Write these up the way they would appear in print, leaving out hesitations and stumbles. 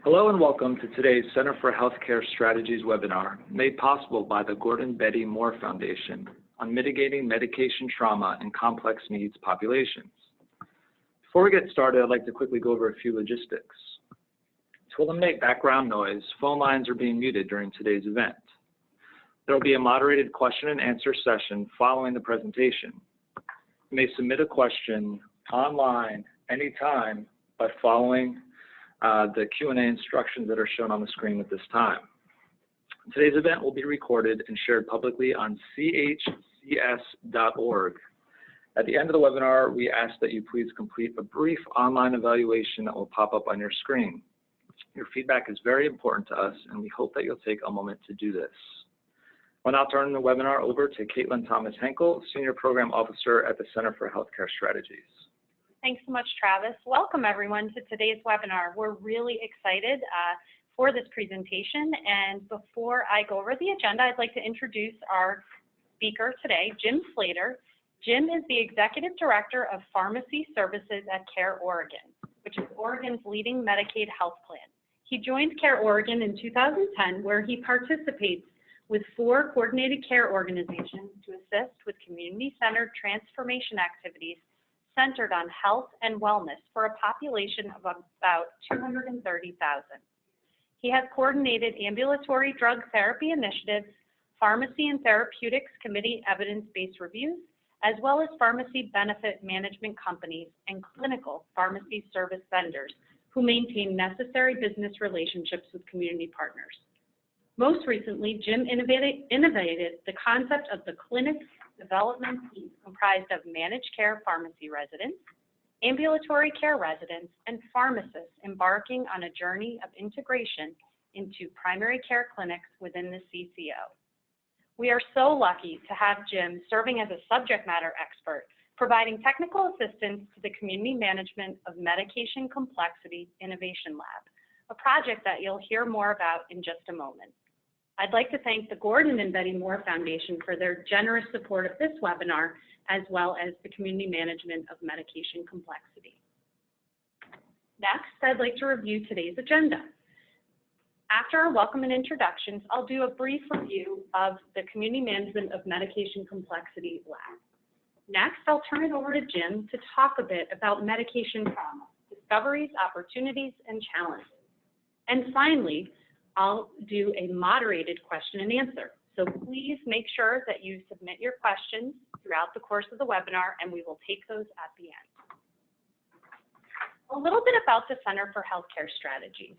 Hello and welcome to today's Center for Healthcare Strategies webinar, made possible by the Gordon Betty Moore Foundation on mitigating medication trauma in complex needs populations. Before we get started, I'd like to quickly go over a few logistics. To eliminate background noise, phone lines are being muted during today's event. There will be a moderated question and answer session following the presentation. You may submit a question online anytime by following the Q&A instructions that are shown on the screen at this time. Today's event will be recorded and shared publicly on chcs.org. At the end of the webinar, we ask that you please complete a brief online evaluation that will pop up on your screen. Your feedback is very important to us, and we hope that you'll take a moment to do this. I'll now turn the webinar over to Caitlin Thomas-Henkel, Senior Program Officer at the Center for Healthcare Strategies. Thanks so much, Travis. Welcome, everyone, to today's webinar. We're really excited for this presentation. And before I go over the agenda, I'd like to introduce our speaker today, Jim Slater. Jim is the Executive Director of Pharmacy Services at CareOregon, which is Oregon's leading Medicaid health plan. He joined CareOregon in 2010, where he participates with 4 coordinated care organizations to assist with community-centered transformation activities centered on health and wellness for a population of about 230,000. He has coordinated ambulatory drug therapy initiatives, pharmacy and therapeutics committee evidence-based reviews, as well as pharmacy benefit management companies and clinical pharmacy service vendors who maintain necessary business relationships with community partners. Most recently, Jim innovated the concept of the clinic development team comprised of managed care pharmacy residents, ambulatory care residents, and pharmacists embarking on a journey of integration into primary care clinics within the CCO. We are so lucky to have Jim serving as a subject matter expert, providing technical assistance to the Community Management of Medication Complexity Innovation Lab, a project that you'll hear more about in just a moment. I'd like to thank the Gordon and Betty Moore Foundation for their generous support of this webinar, as well as the Community Management of Medication Complexity. Next, I'd like to review today's agenda. After our welcome and introductions, I'll do a brief review of the Community Management of Medication Complexity Lab. Next, I'll turn it over to Jim to talk a bit about medication trauma, discoveries, opportunities, and challenges. And finally, I'll do a moderated question and answer. So please make sure that you submit your questions throughout the course of the webinar, and we will take those at the end. A little bit about the Center for Healthcare Strategies.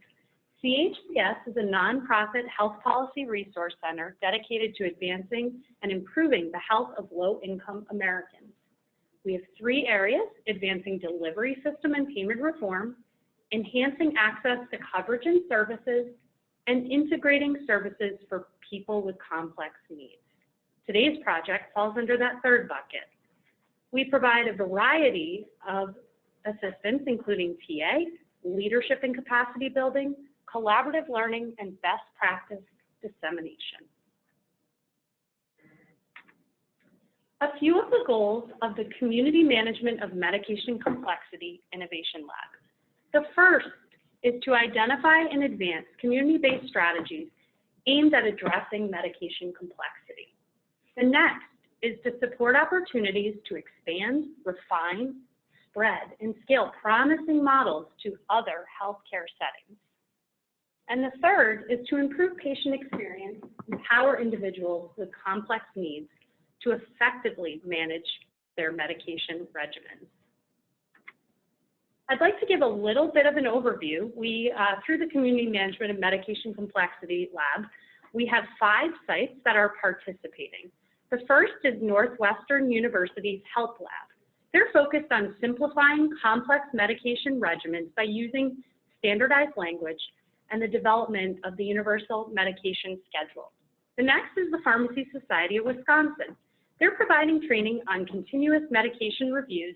CHCS is a nonprofit health policy resource center dedicated to advancing and improving the health of low-income Americans. We have 3 areas: advancing delivery system and payment reform, enhancing access to coverage and services, and integrating services for people with complex needs. Today's project falls under that 3rd bucket. We provide a variety of assistance, including TA, leadership and capacity building, collaborative learning, and best practice dissemination. A few of the goals of the Community Management of Medication Complexity Innovation Lab. The first is to identify and advance community-based strategies aimed at addressing medication complexity. The next is to support opportunities to expand, refine, spread, and scale promising models to other healthcare settings. And the third is to improve patient experience, empower individuals with complex needs to effectively manage their medication regimens. I'd like to give a little bit of an overview. Through the Community Management of Medication Complexity Lab, we have 5 sites that are participating. The first is Northwestern University's Health Lab. They're focused on simplifying complex medication regimens by using standardized language and the development of the Universal Medication Schedule. The next is the Pharmacy Society of Wisconsin. They're providing training on continuous medication reviews,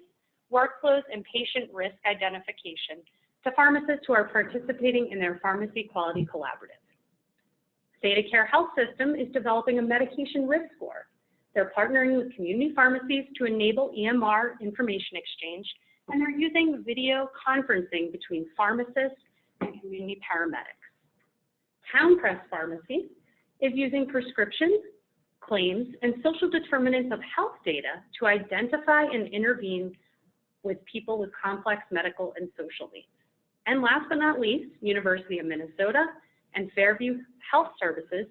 workflows, and patient risk identification to pharmacists who are participating in their Pharmacy Quality Collaborative. StateCare Health System is developing a medication risk score. They're partnering with community pharmacies to enable EMR information exchange, and they're using video conferencing between pharmacists, and community paramedics. Town Press Pharmacy is using prescriptions, claims, and social determinants of health data to identify and intervene with people with complex medical and social needs. And last but not least, University of Minnesota and Fairview Health Services,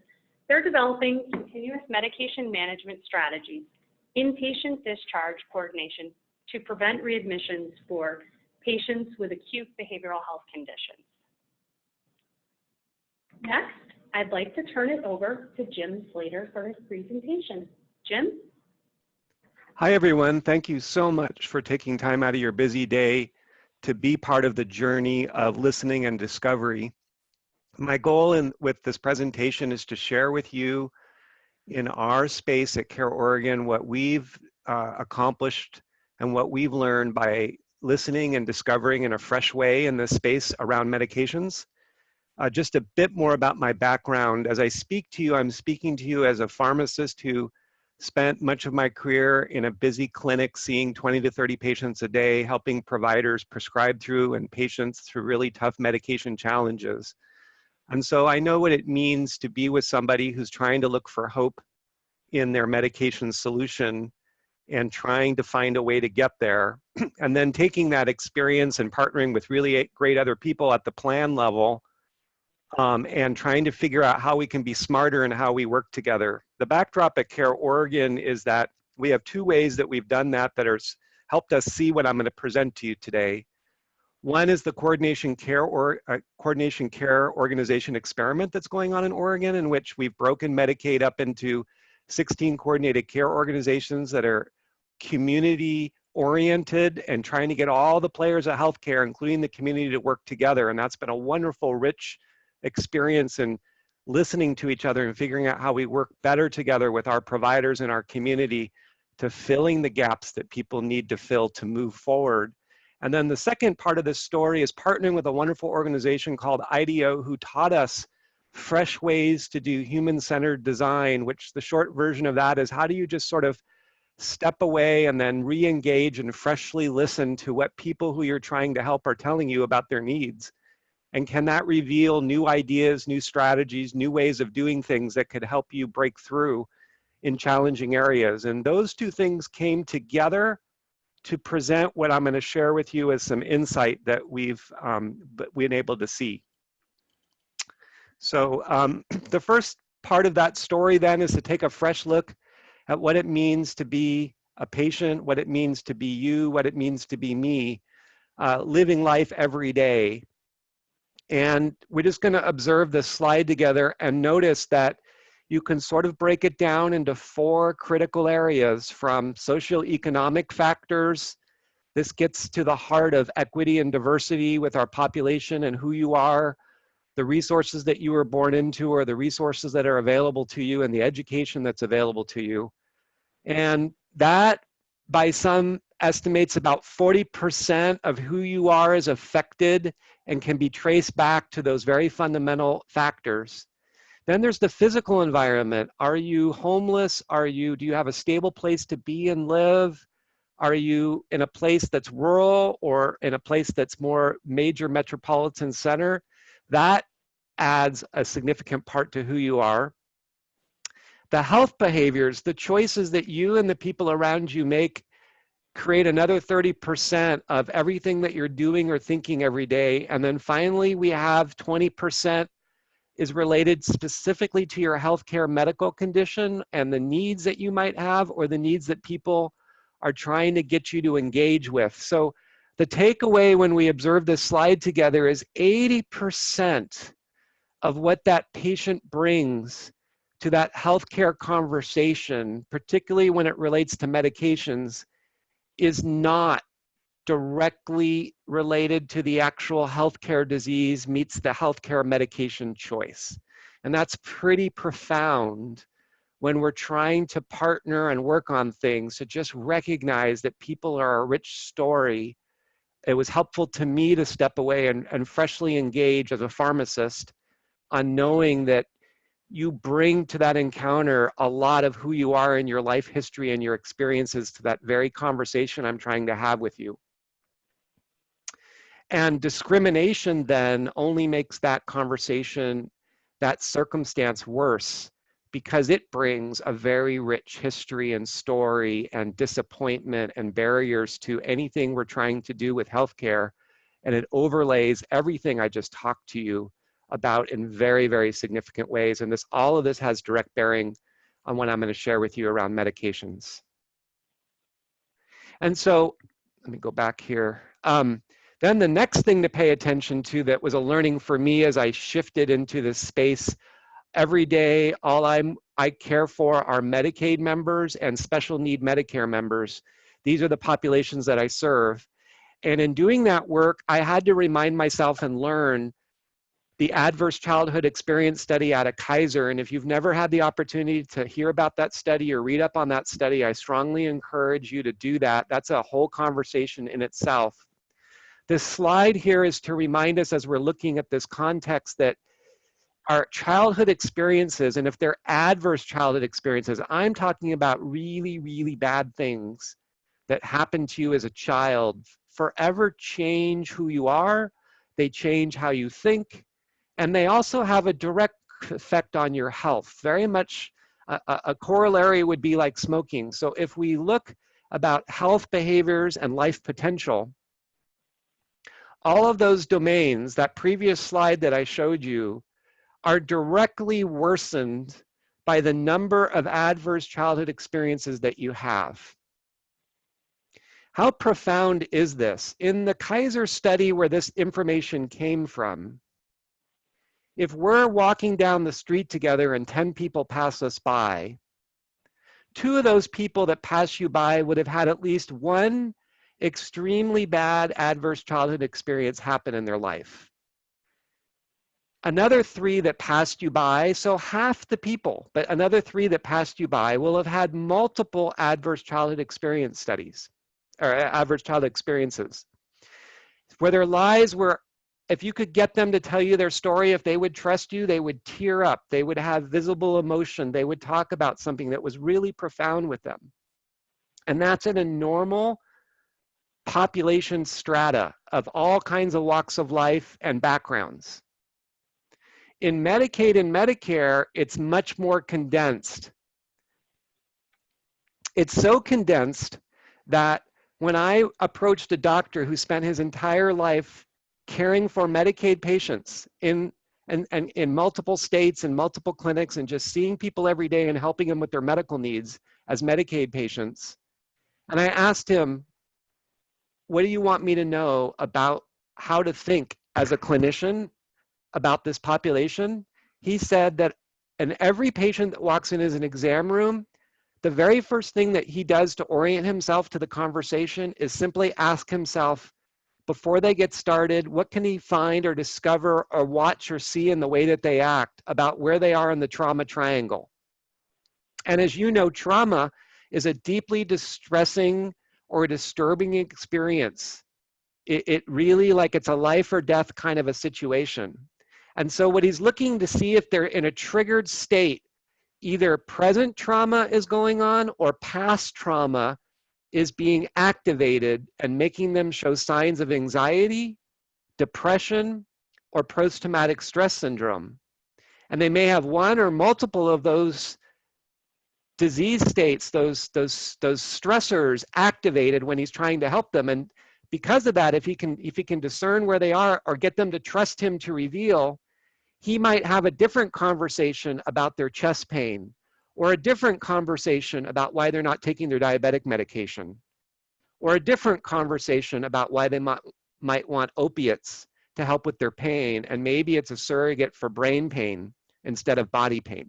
they're developing continuous medication management strategies, inpatient discharge coordination to prevent readmissions for patients with acute behavioral health conditions. Next, I'd like to turn it over to Jim Slater for his presentation. Jim? Hi, everyone. Thank you so much for taking time out of your busy day to be part of the journey of listening and discovery. My goal with this presentation is to share with you in our space at CareOregon what we've accomplished and what we've learned by listening and discovering in a fresh way in this space around medications. Just a bit more about my background. As I speak to you, I'm speaking to you as a pharmacist who spent much of my career in a busy clinic seeing 20 to 30 patients a day, helping providers prescribe through and patients through really tough medication challenges. And so I know what it means to be with somebody who's trying to look for hope in their medication solution and trying to find a way to get there. And then taking that experience and partnering with really great other people at the plan level and trying to figure out how we can be smarter and how we work together. The backdrop at CareOregon is that we have two ways that we've done that that are helped us see what I'm going to present to you today. One is the coordination care organization experiment that's going on in Oregon, in which we've broken Medicaid up into 16 coordinated care organizations that are community oriented and trying to get all the players of healthcare, including the community, to work together. And that's been a wonderful, rich experience in listening to each other and figuring out how we work better together with our providers and our community to filling the gaps that people need to fill to move forward. And then the second part of this story is partnering with a wonderful organization called IDEO, who taught us fresh ways to do human-centered design, which the short version of that is, how do you just sort of step away and then re-engage and freshly listen to what people who you're trying to help are telling you about their needs? And can that reveal new ideas, new strategies, new ways of doing things that could help you break through in challenging areas? And those two things came together to present what I'm going to share with you as some insight that we've been able to see. So the first part of that story then is to take a fresh look at what it means to be a patient, what it means to be you, what it means to be me, living life every day. And we're just going to observe this slide together and notice that you can sort of break it down into four critical areas, from socioeconomic factors. This gets to the heart of equity and diversity with our population and who you are, the resources that you were born into or the resources that are available to you, and the education that's available to you. And that, by some estimates, about 40% of who you are is affected and can be traced back to those very fundamental factors. Then there's the physical environment. Are you homeless? Do you have a stable place to be and live? Are you in a place that's rural or in a place that's more major metropolitan center? That adds a significant part to who you are. The health behaviors, the choices that you and the people around you make, create another 30% of everything that you're doing or thinking every day. And then finally, we have 20% is related specifically to your healthcare medical condition and the needs that you might have or the needs that people are trying to get you to engage with. So the takeaway when we observe this slide together is 80% of what that patient brings to that healthcare conversation, particularly when it relates to medications, is not directly related to the actual healthcare disease meets the healthcare medication choice. And that's pretty profound when we're trying to partner and work on things, to just recognize that people are a rich story. It was helpful to me to step away and freshly engage as a pharmacist on knowing that you bring to that encounter a lot of who you are in your life history and your experiences to that very conversation I'm trying to have with you. And discrimination then only makes that conversation, that circumstance worse, because it brings a very rich history and story and disappointment and barriers to anything we're trying to do with healthcare. And it overlays everything I just talked to you about in very, very significant ways. And all of this has direct bearing on what I'm going to share with you around medications. And so, let me go back here. Then the next thing to pay attention to that was a learning for me as I shifted into this space. Every day, all I care for are Medicaid members and special need Medicare members. These are the populations that I serve. And in doing that work, I had to remind myself and learn the adverse childhood experience study out of Kaiser. And if you've never had the opportunity to hear about that study or read up on that study, I strongly encourage you to do that. That's a whole conversation in itself. This slide here is to remind us as we're looking at this context that our childhood experiences, and if they're adverse childhood experiences, I'm talking about really, really bad things that happened to you as a child, forever change who you are. They change how you think, and they also have a direct effect on your health. Very much a corollary would be like smoking. So if we look about health behaviors and life potential, all of those domains, that previous slide that I showed you, are directly worsened by the number of adverse childhood experiences that you have. How profound is this? In the Kaiser study where this information came from, if we're walking down the street together and 10 people pass us by, 2 of those people that pass you by would have had at least one extremely bad adverse childhood experience happen in their life. Another 3 that passed you by, so half the people, but another 3 that passed you by will have had multiple adverse childhood experience studies, or adverse childhood experiences, where their lives were, if you could get them to tell you their story, if they would trust you, they would tear up, they would have visible emotion, they would talk about something that was really profound with them. And that's in a normal population strata of all kinds of walks of life and backgrounds. In Medicaid and Medicare, it's much more condensed. It's so condensed that when I approached a doctor who spent his entire life caring for Medicaid patients in multiple states and multiple clinics and just seeing people every day and helping them with their medical needs as Medicaid patients, and I asked him, what do you want me to know about how to think as a clinician about this population? He said that in every patient that walks in as an exam room, the very first thing that he does to orient himself to the conversation is simply ask himself, before they get started, what can he find or discover or watch or see in the way that they act about where they are in the trauma triangle? And as you know, trauma is a deeply distressing or disturbing experience. It really, like, it's a life or death kind of a situation. And so what he's looking to see if they're in a triggered state, either present trauma is going on or past trauma is being activated and making them show signs of anxiety, depression, or post-traumatic stress syndrome. And they may have one or multiple of those disease states, those stressors activated when he's trying to help them. And because of that, if he can discern where they are or get them to trust him to reveal, he might have a different conversation about their chest pain, or a different conversation about why they're not taking their diabetic medication, or a different conversation about why they might want opiates to help with their pain, and maybe it's a surrogate for brain pain instead of body pain.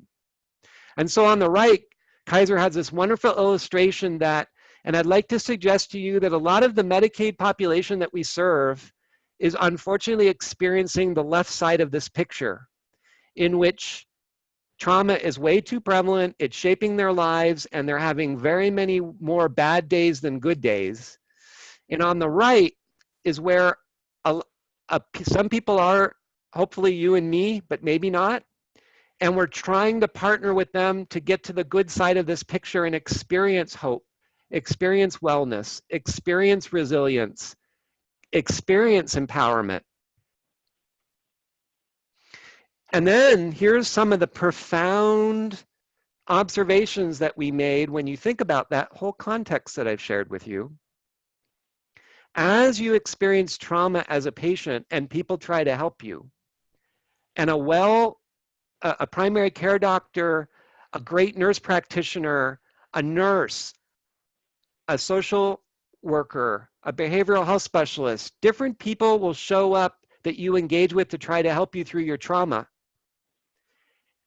And so on the right, Kaiser has this wonderful illustration that, and I'd like to suggest to you that a lot of the Medicaid population that we serve is unfortunately experiencing the left side of this picture, in which trauma is way too prevalent, it's shaping their lives, and they're having very many more bad days than good days. And on the right is where some people are, hopefully you and me, but maybe not. And we're trying to partner with them to get to the good side of this picture and experience hope, experience wellness, experience resilience, experience empowerment. And then here's some of the profound observations that we made when you think about that whole context that I've shared with you. As you experience trauma as a patient and people try to help you, and a primary care doctor, a great nurse practitioner, a nurse, a social worker, a behavioral health specialist, different people will show up that you engage with to try to help you through your trauma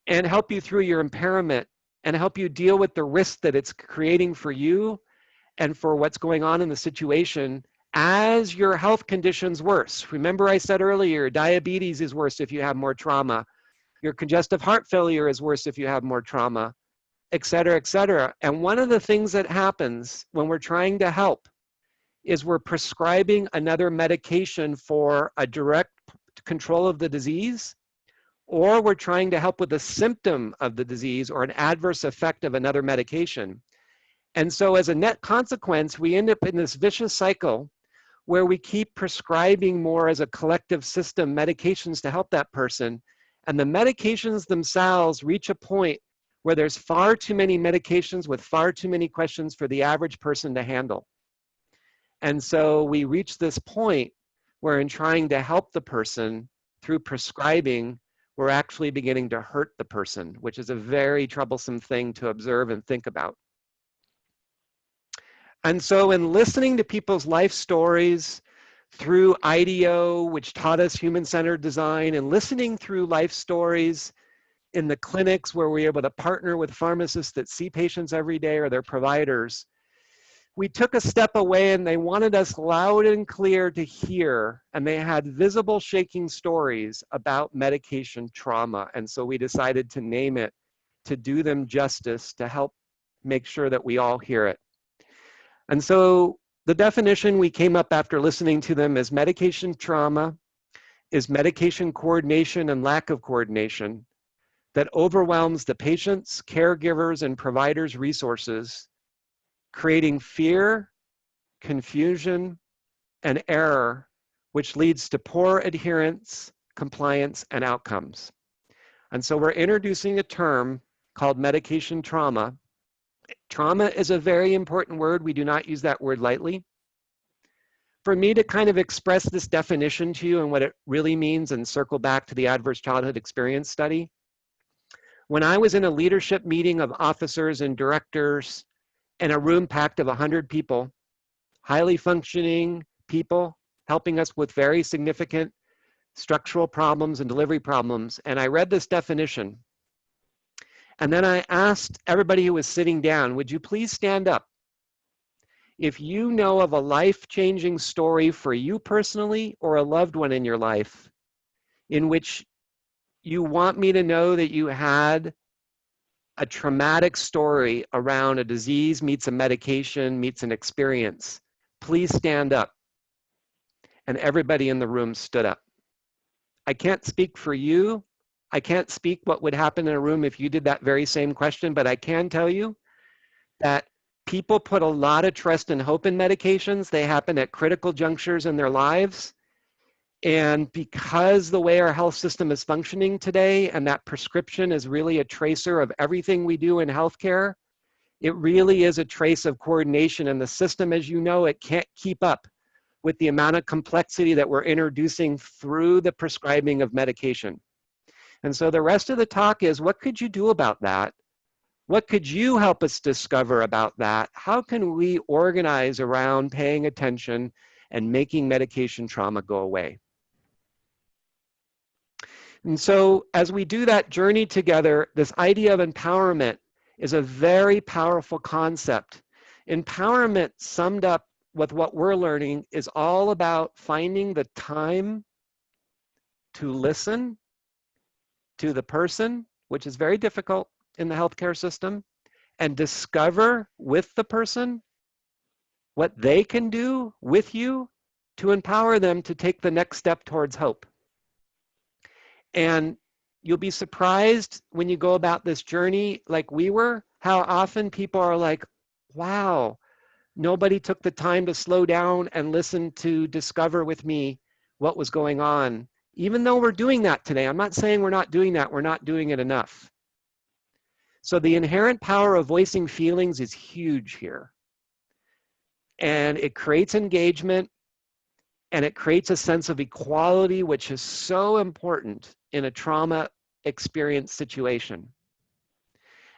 and help you through your impairment and help you deal with the risk that it's creating for you and for what's going on in the situation as your health condition's worse. Remember I said earlier, diabetes is worse if you have more trauma. Your congestive heart failure is worse if you have more trauma, et cetera, et cetera. And one of the things that happens when we're trying to help is we're prescribing another medication for a direct control of the disease, or we're trying to help with the symptom of the disease or an adverse effect of another medication. And so as a net consequence, we end up in this vicious cycle where we keep prescribing more as a collective system medications to help that person. And the medications themselves reach a point where there's far too many medications with far too many questions for the average person to handle. And so we reach this point where in trying to help the person through prescribing, we're actually beginning to hurt the person, which is a very troublesome thing to observe and think about. And so in listening to people's life stories through IDEO, which taught us human-centered design, and listening through life stories in the clinics where we're able to partner with pharmacists that see patients every day or their providers, we took a step away and they wanted us loud and clear to hear, and they had visible shaking stories about medication trauma. And so we decided to name it to do them justice, to help make sure that we all hear it. And so the definition we came up after listening to them is medication trauma is medication coordination and lack of coordination that overwhelms the patient's, caregivers, and providers' resources, creating fear, confusion, and error, which leads to poor adherence, compliance, and outcomes. And so we're introducing a term called medication trauma. Trauma is a very important word. We do not use that word lightly. For me to kind of express this definition to you and what it really means and circle back to the adverse childhood experience study, when I was in a leadership meeting of officers and directors in a room packed of 100 people, highly functioning people, helping us with very significant structural problems and delivery problems, and I read this definition. And then I asked everybody who was sitting down, would you please stand up? If you know of a life-changing story for you personally or a loved one in your life in which you want me to know that you had a traumatic story around a disease meets a medication meets an experience, please stand up. And everybody in the room stood up. I can't speak for you. I can't speak what would happen in a room if you did that very same question, but I can tell you that people put a lot of trust and hope in medications. They happen at critical junctures in their lives. And because the way our health system is functioning today, and that prescription is really a tracer of everything we do in healthcare, it really is a trace of coordination. And the system, as you know, it can't keep up with the amount of complexity that we're introducing through the prescribing of medication. And so the rest of the talk is, what could you do about that? What could you help us discover about that? How can we organize around paying attention and making medication trauma go away? And so as we do that journey together, this idea of empowerment is a very powerful concept. Empowerment, summed up with what we're learning, is all about finding the time to listen to the person, which is very difficult in the healthcare system, and discover with the person what they can do with you to empower them to take the next step towards hope. And you'll be surprised when you go about this journey like we were, how often people are like, wow, Nobody took the time to slow down and listen to discover with me what was going on. Even though we're doing that today, I'm not saying we're not doing that, we're not doing it enough. So the inherent power of voicing feelings is huge here. And it creates engagement, and it creates a sense of equality, which is so important in a trauma experience situation.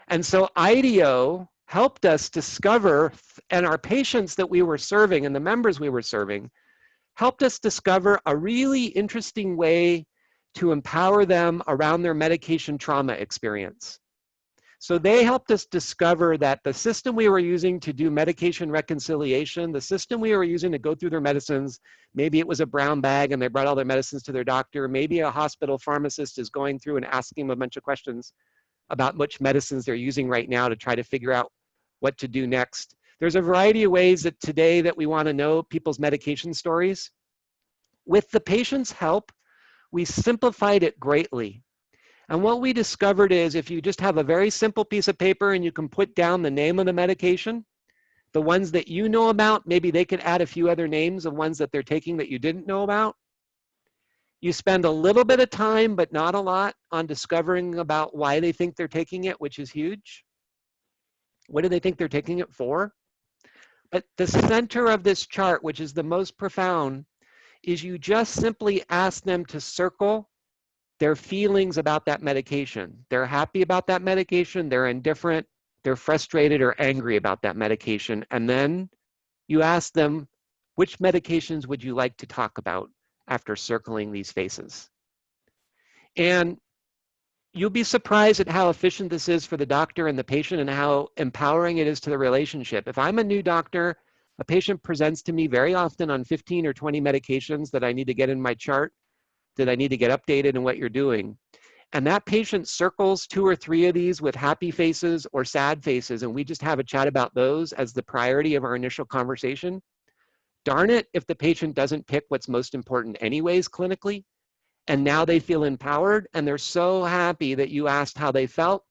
And so IDEO helped us discover, and our patients that we were serving and the members we were serving, helped us discover a really interesting way to empower them around their medication trauma experience. So they helped us discover that the system we were using to do medication reconciliation, the system we were using to go through their medicines, maybe it was a brown bag and they brought all their medicines to their doctor, maybe a hospital pharmacist is going through and asking them a bunch of questions about which medicines they're using right now to try to figure out what to do next. There's a variety of ways that today that we want to know people's medication stories. With the patient's help, we simplified it greatly. And what we discovered is if you just have a very simple piece of paper and you can put down the name of the medication, the ones that you know about, maybe they could add a few other names of ones that they're taking that you didn't know about. You spend a little bit of time, but not a lot, on discovering about why they think they're taking it, which is huge. What do they think they're taking it for? But the center of this chart, which is the most profound, is you just simply ask them to circle their feelings about that medication. They're happy about that medication, they're indifferent, they're frustrated or angry about that medication. And then you ask them, which medications would you like to talk about after circling these faces? And you'll be surprised at how efficient this is for the doctor and the patient and how empowering it is to the relationship. If I'm a new doctor, a patient presents to me very often on 15 or 20 medications that I need to get in my chart, that I need to get updated in what you're doing. And that patient circles 2 or 3 of these with happy faces or sad faces, and we just have a chat about those as the priority of our initial conversation. Darn it if the patient doesn't pick what's most important anyways clinically, and now they feel empowered and they're so happy that you asked how they felt,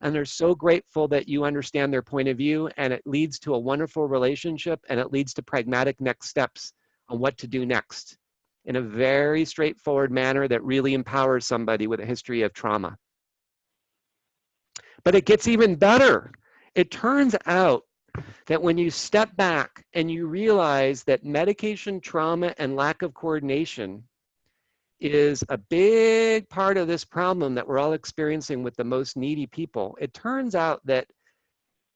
and they're so grateful that you understand their point of view, and it leads to a wonderful relationship, and it leads to pragmatic next steps on what to do next in a very straightforward manner that really empowers somebody with a history of trauma. But it gets even better. It turns out that when you step back and you realize that medication trauma and lack of coordination is a big part of this problem that we're all experiencing with the most needy people, it turns out that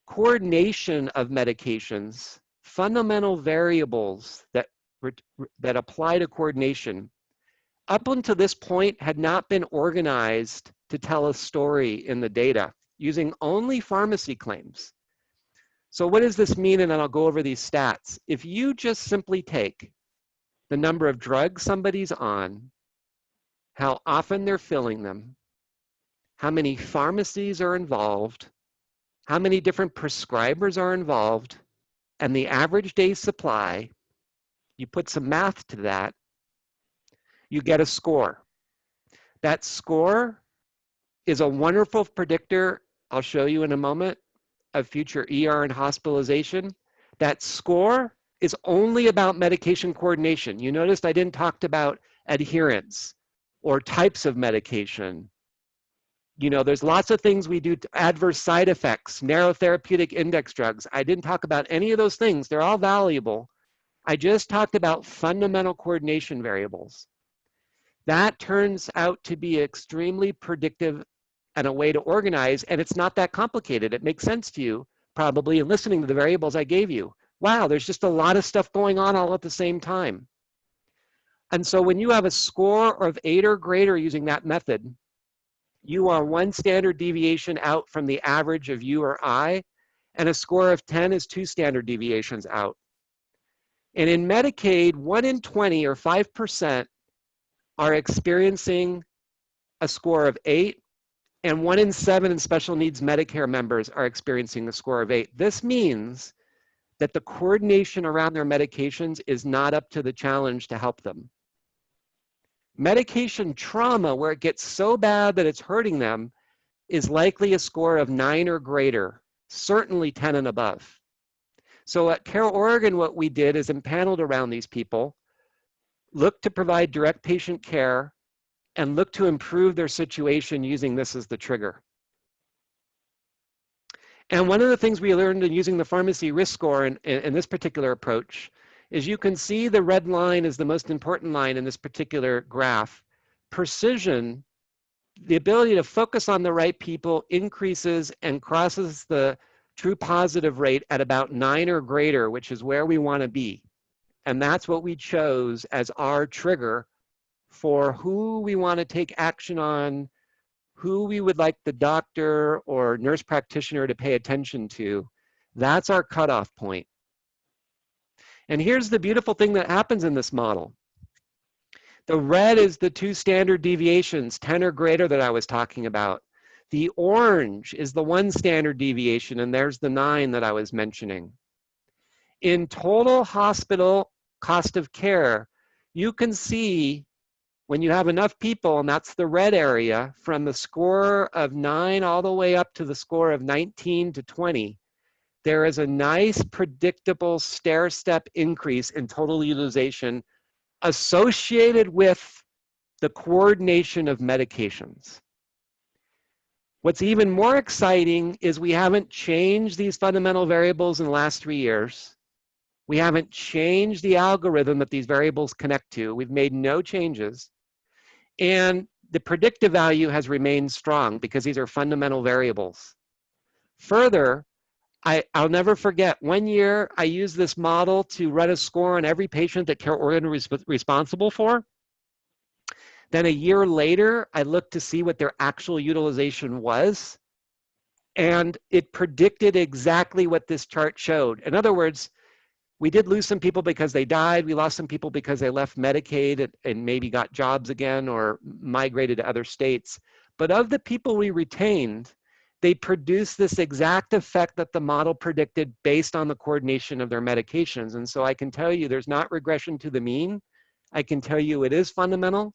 coordination of medications, fundamental variables that apply to coordination, up until this point had not been organized to tell a story in the data using only pharmacy claims. So what does this mean? And then I'll go over these stats. If you just simply take the number of drugs somebody's on, how often they're filling them, how many pharmacies are involved, how many different prescribers are involved, and the average day's supply, you put some math to that, you get a score. That score is a wonderful predictor, I'll show you in a moment, of future ER and hospitalization. That score is only about medication coordination. You noticed I didn't talk about adherence or types of medication. You know, there's lots of things we do, adverse side effects, narrow therapeutic index drugs. I didn't talk about any of those things. They're all valuable. I just talked about fundamental coordination variables. That turns out to be extremely predictive and a way to organize, and it's not that complicated. It makes sense to you, probably, in listening to the variables I gave you. Wow, there's just a lot of stuff going on all at the same time. And so when you have a score of 8 or greater using that method, you are 1 standard deviation out from the average of you or I, and a score of 10 is 2 standard deviations out. And in Medicaid, 1 in 20 or 5% are experiencing a score of 8, and 1 in 7 in special needs Medicare members are experiencing a score of 8. This means that the coordination around their medications is not up to the challenge to help them. Medication trauma, where it gets so bad that it's hurting them, is likely a score of 9 or greater, certainly 10 and above. So at CareOregon, what we did is empaneled around these people, looked to provide direct patient care, and looked to improve their situation using this as the trigger. And one of the things we learned in using the pharmacy risk score in this particular approach is you can see the red line is the most important line in this particular graph. Precision, the ability to focus on the right people, increases and crosses the true positive rate at about 9 or greater, which is where we want to be. And that's what we chose as our trigger for who we want to take action on, who we would like the doctor or nurse practitioner to pay attention to. That's our cutoff point. And here's the beautiful thing that happens in this model. The red is the 2 standard deviations, 10 or greater, that I was talking about. The orange is the 1 standard deviation, and there's the 9 that I was mentioning. In total hospital cost of care, you can see when you have enough people, and that's the red area, from the score of 9 all the way up to the score of 19 to 20, there is a nice predictable stair-step increase in total utilization associated with the coordination of medications. What's even more exciting is we haven't changed these fundamental variables in the last 3 years. We haven't changed the algorithm that these variables connect to. We've made no changes. And the predictive value has remained strong because these are fundamental variables. Further, I'll never forget, 1 year I used this model to run a score on every patient that CareOregon was responsible for. Then a year later, I looked to see what their actual utilization was, and it predicted exactly what this chart showed. In other words, we did lose some people because they died. We lost some people because they left Medicaid and maybe got jobs again or migrated to other states. But of the people we retained, they produced this exact effect that the model predicted based on the coordination of their medications. And so I can tell you there's not regression to the mean. I can tell you it is fundamental.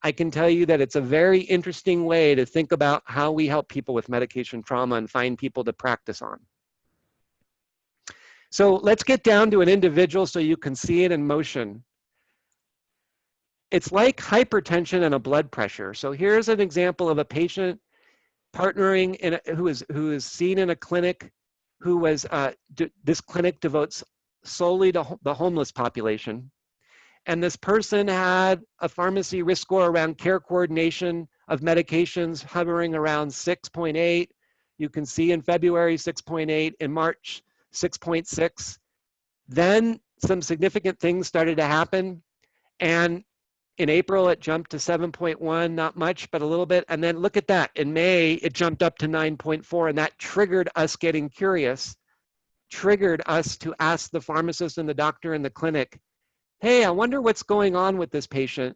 I can tell you that it's a very interesting way to think about how we help people with medication trauma and find people to practice on. So let's get down to an individual so you can see it in motion. It's like hypertension and a blood pressure. So here's an example of a patient partnering who is seen in a clinic who was, this clinic devotes solely to the homeless population. And this person had a pharmacy risk score around care coordination of medications hovering around 6.8. You can see in February 6.8, in March 6.6. Then some significant things started to happen. And in April, it jumped to 7.1, not much, but a little bit. And then look at that. In May, it jumped up to 9.4, and that triggered us getting curious, triggered us to ask the pharmacist and the doctor in the clinic, hey, I wonder what's going on with this patient,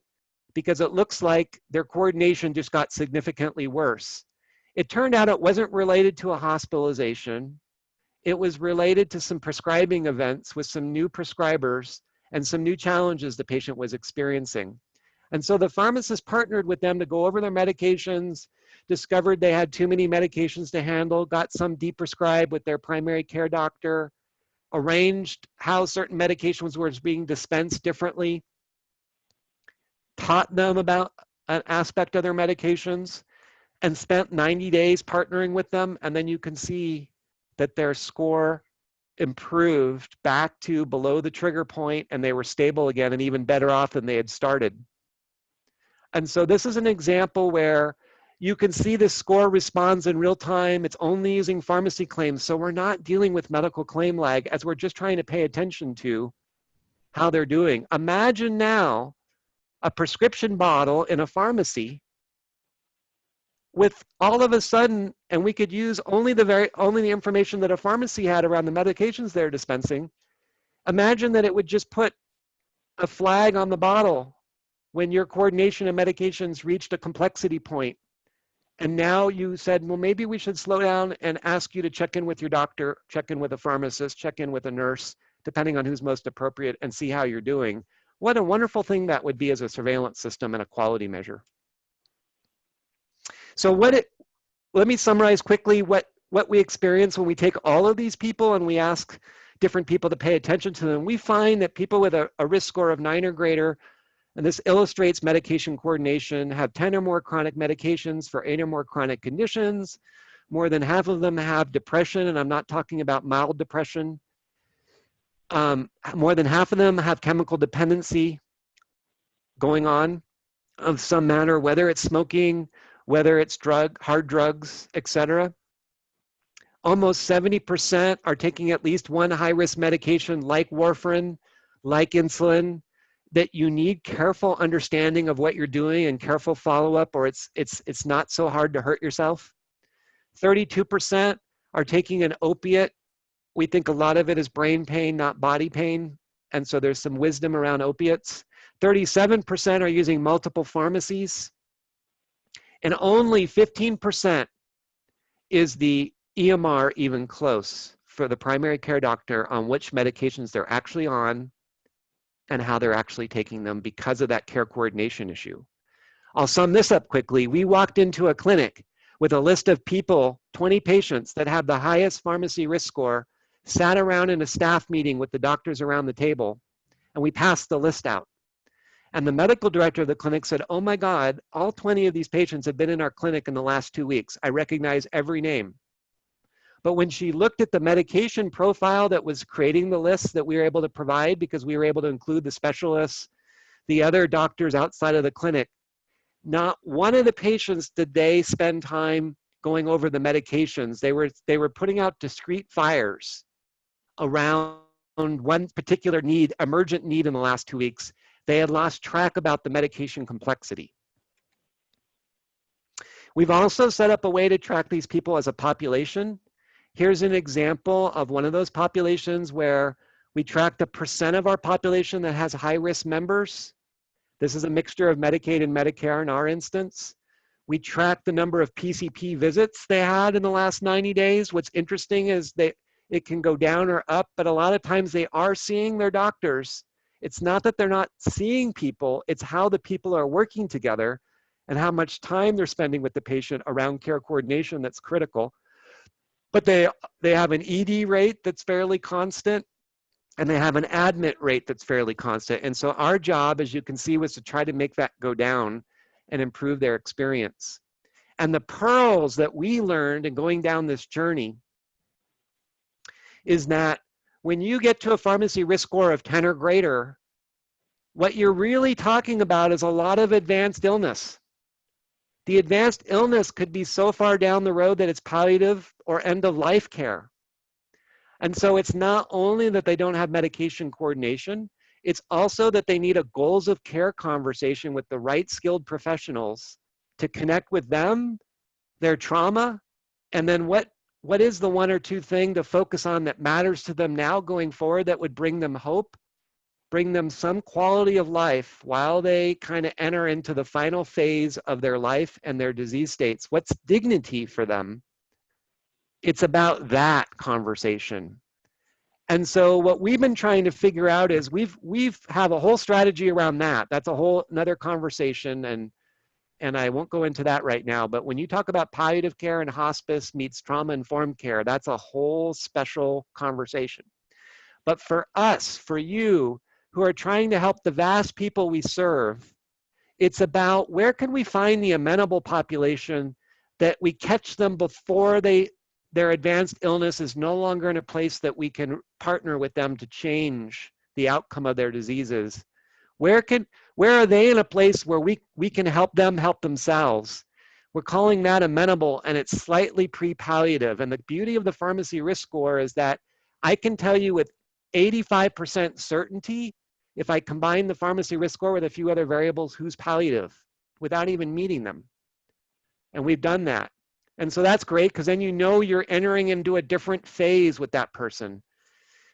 because it looks like their coordination just got significantly worse. It turned out it wasn't related to a hospitalization. It was related to some prescribing events with some new prescribers and some new challenges the patient was experiencing. And so the pharmacist partnered with them to go over their medications, discovered they had too many medications to handle, got some deprescribed with their primary care doctor, arranged how certain medications were being dispensed differently, taught them about an aspect of their medications, and spent 90 days partnering with them. And then you can see that their score improved back to below the trigger point, and they were stable again and even better off than they had started. And so this is an example where you can see the score responds in real time. It's only using pharmacy claims. So we're not dealing with medical claim lag, as we're just trying to pay attention to how they're doing. Imagine now a prescription bottle in a pharmacy with all of a sudden, and we could use only the information that a pharmacy had around the medications they're dispensing. Imagine that it would just put a flag on the bottle when your coordination of medications reached a complexity point. And now you said, well, maybe we should slow down and ask you to check in with your doctor, check in with a pharmacist, check in with a nurse, depending on who's most appropriate, and see how you're doing. What a wonderful thing that would be as a surveillance system and a quality measure. So let me summarize quickly what we experience when we take all of these people and we ask different people to pay attention to them, we find that people with a risk score of 9 or greater, and this illustrates medication coordination, have 10 or more chronic medications for 8 or more chronic conditions. More than half of them have depression, and I'm not talking about mild depression. More than half of them have chemical dependency going on of some manner, whether it's smoking, whether it's hard drugs, etc. Almost 70% are taking at least one high-risk medication like warfarin, like insulin, that you need careful understanding of what you're doing and careful follow-up, or it's not so hard to hurt yourself. 32% are taking an opiate. We think a lot of it is brain pain, not body pain, and so there's some wisdom around opiates. 37% are using multiple pharmacies, and only 15% is the EMR even close for the primary care doctor on which medications they're actually on and how they're actually taking them because of that care coordination issue. I'll sum this up quickly. We walked into a clinic with a list of people, 20 patients that have the highest pharmacy risk score, sat around in a staff meeting with the doctors around the table, and we passed the list out. And the medical director of the clinic said, "Oh my God, all 20 of these patients have been in our clinic in the last 2 weeks. I recognize every name." But when she looked at the medication profile that was creating the list that we were able to provide, because we were able to include the specialists, the other doctors outside of the clinic, not one of the patients did they spend time going over the medications. They were putting out discrete fires around one particular need, emergent need in the last 2 weeks. They had lost track about the medication complexity. We've also set up a way to track these people as a population. Here's an example of one of those populations where we track the percent of our population that has high-risk members. This is a mixture of Medicaid and Medicare in our instance. We track the number of PCP visits they had in the last 90 days. What's interesting is that it can go down or up, but a lot of times they are seeing their doctors. It's not that they're not seeing people, it's how the people are working together and how much time they're spending with the patient around care coordination that's critical. But they have an ED rate that's fairly constant, and they have an admit rate that's fairly constant. And so our job, as you can see, was to try to make that go down and improve their experience. And the pearls that we learned in going down this journey is that when you get to a pharmacy risk score of 10 or greater, what you're really talking about is a lot of advanced illness. The advanced illness could be so far down the road that it's palliative or end-of-life care. And so it's not only that they don't have medication coordination, it's also that they need a goals of care conversation with the right skilled professionals to connect with them, their trauma, and then what is the one or two thing to focus on that matters to them now going forward that would bring them hope, bring them some quality of life while they kind of enter into the final phase of their life and their disease states. What's dignity for them? It's about that conversation. And so what we've been trying to figure out is we've have a whole strategy around that. That's a whole another conversation, and I won't go into that right now, but when you talk about palliative care and hospice meets trauma-informed care, that's a whole special conversation. But for us, for you, who are trying to help the vast people we serve, it's about where can we find the amenable population that we catch them before their advanced illness is no longer in a place that we can partner with them to change the outcome of their diseases. Where are they in a place where we can help them help themselves? We're calling that amenable, and it's slightly pre-palliative. And the beauty of the pharmacy risk score is that I can tell you with 85% certainty, if I combine the pharmacy risk score with a few other variables, who's palliative without even meeting them. And we've done that. And so that's great because then you know you're entering into a different phase with that person.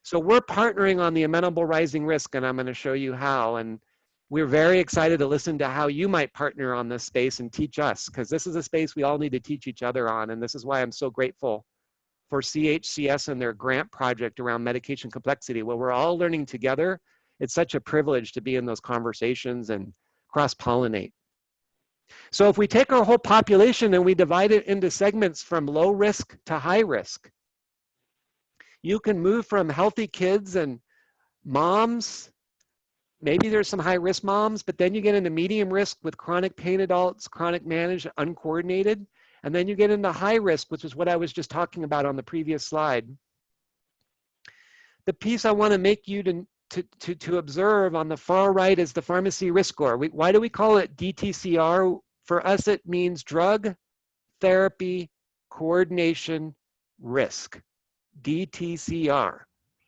So we're partnering on the amenable rising risk, and I'm going to show you how. And we're very excited to listen to how you might partner on this space and teach us, because this is a space we all need to teach each other on. And this is why I'm so grateful for CHCS and their grant project around medication complexity, where we're all learning together. It's such a privilege to be in those conversations and cross-pollinate. So if we take our whole population and we divide it into segments from low risk to high risk, You can move from healthy kids and moms, maybe there's some high risk moms, but then you get into medium risk with chronic pain adults, chronic managed, uncoordinated, and then you get into high risk, which is what I was just talking about on the previous slide. The piece I want to make you to observe on the far right is the pharmacy risk score. Why do we call it DTCR? For us, it means drug, therapy, coordination, risk. DTCR.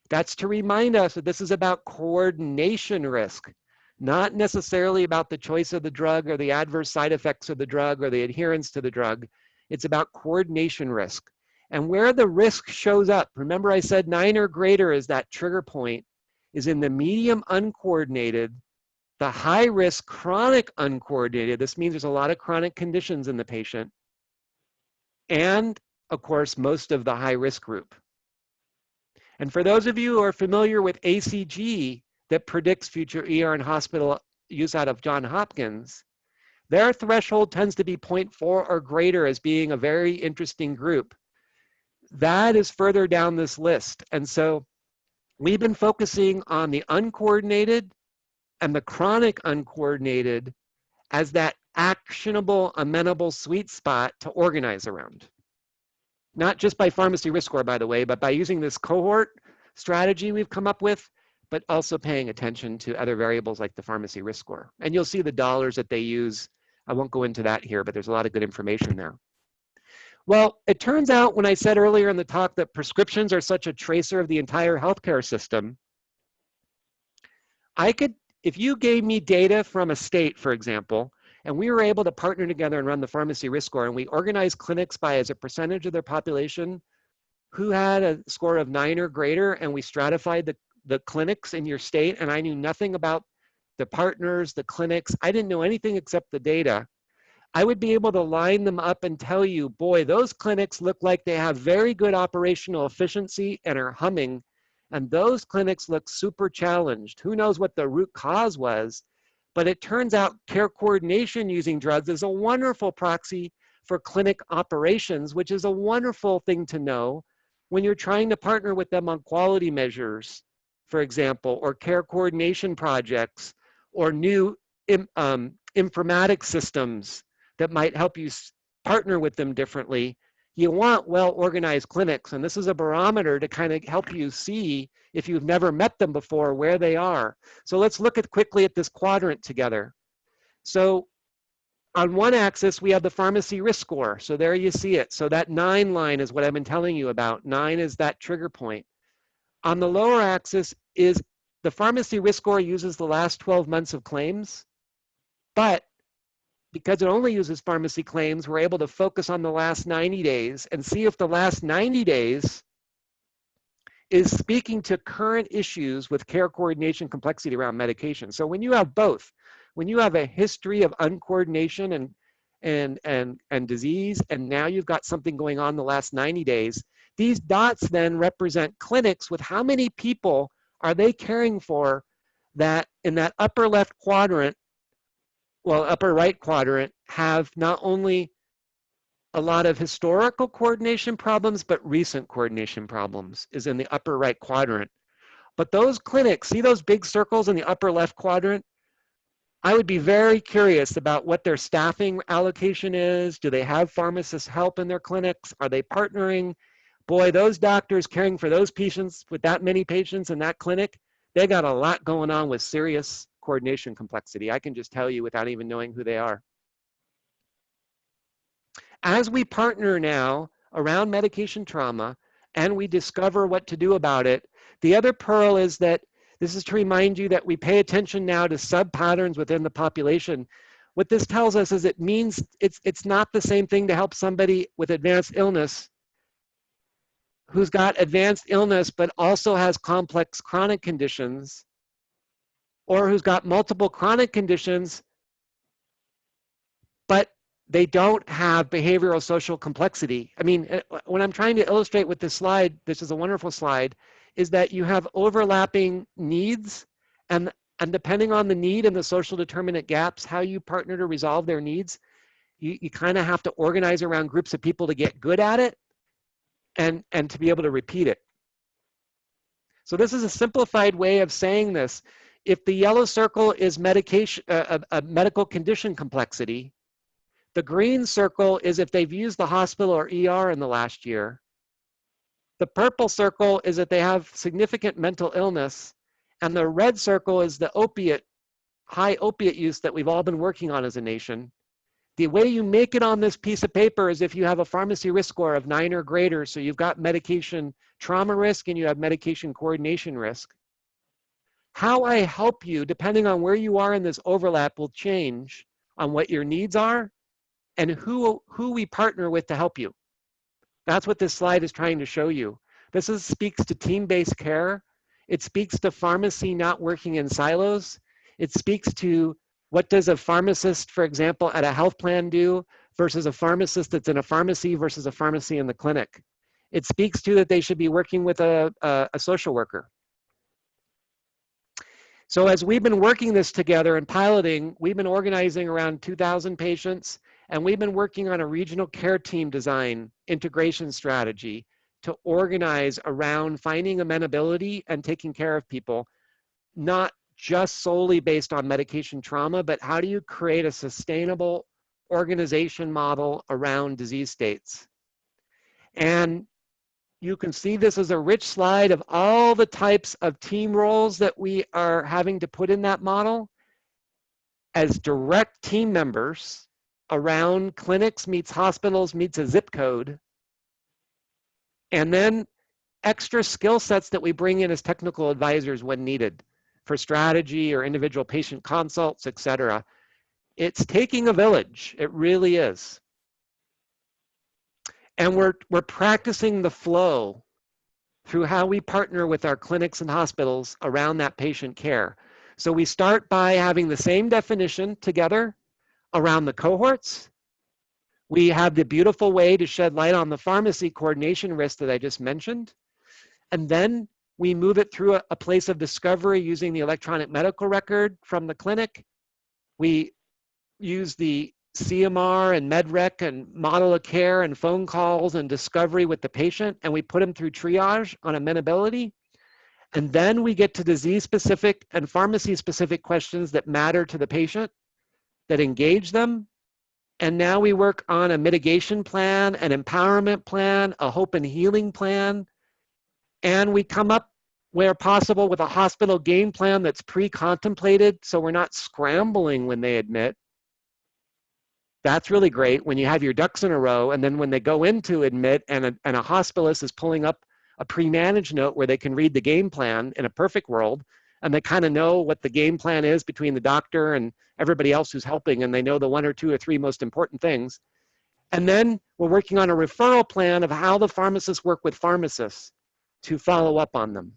That's to remind us that this is about coordination risk, not necessarily about the choice of the drug or the adverse side effects of the drug or the adherence to the drug. It's about coordination risk. And where the risk shows up, remember I said 9 or greater is that trigger point, is in the medium uncoordinated, the high risk chronic uncoordinated. This means there's a lot of chronic conditions in the patient. And of course, most of the high risk group. And for those of you who are familiar with ACG that predicts future ER and hospital use out of Johns Hopkins, their threshold tends to be 0.4 or greater as being a very interesting group. That is further down this list. And so we've been focusing on the uncoordinated and the chronic uncoordinated as that actionable, amenable sweet spot to organize around. Not just by pharmacy risk score, by the way, but by using this cohort strategy we've come up with, but also paying attention to other variables like the pharmacy risk score. And you'll see the dollars that they use. I won't go into that here, but there's a lot of good information there. Well, it turns out when I said earlier in the talk that prescriptions are such a tracer of the entire healthcare system, I could, if you gave me data from a state, for example, and we were able to partner together and run the pharmacy risk score, and we organized clinics by as a percentage of their population who had a score of 9 or greater, and we stratified the clinics in your state, and I knew nothing about the partners, the clinics. I didn't know anything except the data. I would be able to line them up and tell you, boy, those clinics look like they have very good operational efficiency and are humming, and those clinics look super challenged. Who knows what the root cause was? But it turns out care coordination using drugs is a wonderful proxy for clinic operations, which is a wonderful thing to know when you're trying to partner with them on quality measures, for example, or care coordination projects, or new informatics systems that might help you partner with them differently. You want well-organized clinics, and this is a barometer to kind of help you see, if you've never met them before, where they are. So let's look quickly at this quadrant together. So on one axis, we have the pharmacy risk score. So there you see it. So that 9 line is what I've been telling you about. 9 is that trigger point. On the lower axis is the pharmacy risk score uses the last 12 months of claims, but because it only uses pharmacy claims, we're able to focus on the last 90 days and see if the last 90 days is speaking to current issues with care coordination complexity around medication. So when you have both, when you have a history of uncoordination and disease, and now you've got something going on the last 90 days, these dots then represent clinics with how many people are they caring for that in that upper left quadrant, well, upper right quadrant, have not only a lot of historical coordination problems, but recent coordination problems is in the upper right quadrant. But those clinics, see those big circles in the upper left quadrant? I would be very curious about what their staffing allocation is. Do they have pharmacists help in their clinics? Are they partnering? Boy, those doctors caring for those patients with that many patients in that clinic, they got a lot going on with serious coordination complexity. I can just tell you without even knowing who they are. As we partner now around medication trauma and we discover what to do about it, the other pearl is that this is to remind you that we pay attention now to sub-patterns within the population. What this tells us is it means it's not the same thing to help somebody with advanced illness who's got advanced illness but also has complex chronic conditions, or who's got multiple chronic conditions but they don't have behavioral social complexity. I mean, what I'm trying to illustrate with this slide, this is a wonderful slide, is that you have overlapping needs, and depending on the need and the social determinant gaps, how you partner to resolve their needs, you kind of have to organize around groups of people to get good at it and to be able to repeat it. So this is a simplified way of saying this. If the yellow circle is medication, a medical condition complexity, the green circle is if they've used the hospital or ER in the last year. The purple circle is that they have significant mental illness, and the red circle is the high opiate use that we've all been working on as a nation. The way you make it on this piece of paper is if you have a pharmacy risk score of 9 or greater, so you've got medication trauma risk and you have medication coordination risk. How I help you, depending on where you are in this overlap, will change on what your needs are and who we partner with to help you. That's what this slide is trying to show you. This speaks to team-based care. It speaks to pharmacy not working in silos. It speaks to what does a pharmacist, for example, at a health plan do versus a pharmacist that's in a pharmacy versus a pharmacy in the clinic. It speaks to that they should be working with a social worker. So as we've been working this together and piloting, we've been organizing around 2,000 patients, and we've been working on a regional care team design integration strategy to organize around finding amenability and taking care of people, not just solely based on medication trauma, but how do you create a sustainable organization model around disease states? And you can see this as a rich slide of all the types of team roles that we are having to put in that model as direct team members around clinics meets hospitals meets a zip code. And then extra skill sets that we bring in as technical advisors when needed for strategy or individual patient consults, et cetera. It's taking a village, it really is. And we're practicing the flow through how we partner with our clinics and hospitals around that patient care. So we start by having the same definition together around the cohorts. We have the beautiful way to shed light on the pharmacy coordination risk that I just mentioned. And then we move it through a place of discovery using the electronic medical record from the clinic. We use the CMR and MedRec and model of care and phone calls and discovery with the patient, and we put them through triage on amenability. And then we get to disease-specific and pharmacy-specific questions that matter to the patient, that engage them. And now we work on a mitigation plan, an empowerment plan, a hope and healing plan. And we come up where possible with a hospital game plan that's pre-contemplated, so we're not scrambling when they admit. That's really great when you have your ducks in a row, and then when they go in to admit and a hospitalist is pulling up a pre-managed note where they can read the game plan in a perfect world, and they kind of know what the game plan is between the doctor and everybody else who's helping, and they know the 1 or 2 or 3 most important things. And then we're working on a referral plan of how the pharmacists work with pharmacists to follow up on them.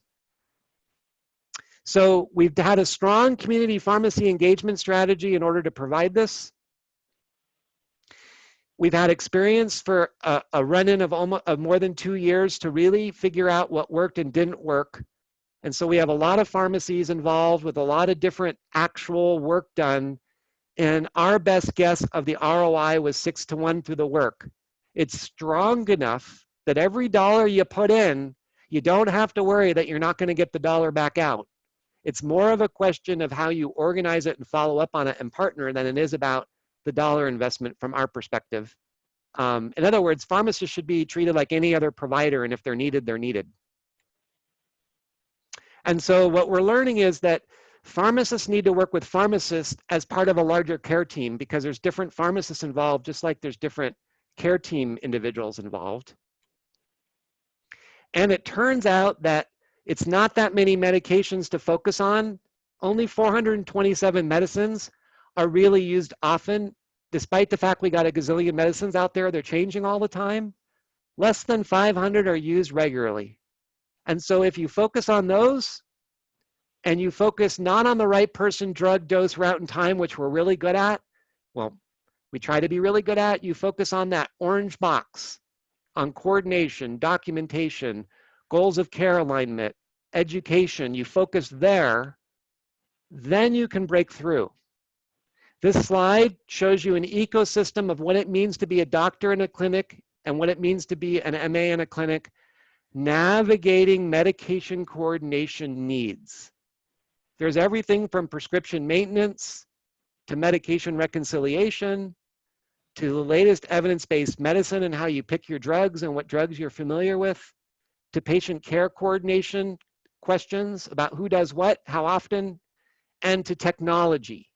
So we've had a strong community pharmacy engagement strategy in order to provide this. We've had experience for a run-in of more than 2 years to really figure out what worked and didn't work. And so we have a lot of pharmacies involved with a lot of different actual work done. And our best guess of the ROI was 6 to 1 through the work. It's strong enough that every dollar you put in, you don't have to worry that you're not going to get the dollar back out. It's more of a question of how you organize it and follow up on it and partner than it is about the dollar investment from our perspective. In other words, pharmacists should be treated like any other provider, and if they're needed, they're needed. And so what we're learning is that pharmacists need to work with pharmacists as part of a larger care team because there's different pharmacists involved, just like there's different care team individuals involved. And it turns out that it's not that many medications to focus on. Only 427 medicines are really used often, despite the fact we got a gazillion medicines out there, they're changing all the time. Less than 500 are used regularly. And so if you focus on those, and you focus not on the right person, drug, dose, route, and time, which we're really good at, well, we try to be really good at, you focus on that orange box, on coordination, documentation, goals of care alignment, education, you focus there, then you can break through. This slide shows you an ecosystem of what it means to be a doctor in a clinic and what it means to be an MA in a clinic. navigating medication coordination needs. There's everything from prescription maintenance to medication reconciliation to the latest evidence-based medicine and how you pick your drugs and what drugs you're familiar with, to patient care coordination questions about who does what, how often, and to technology.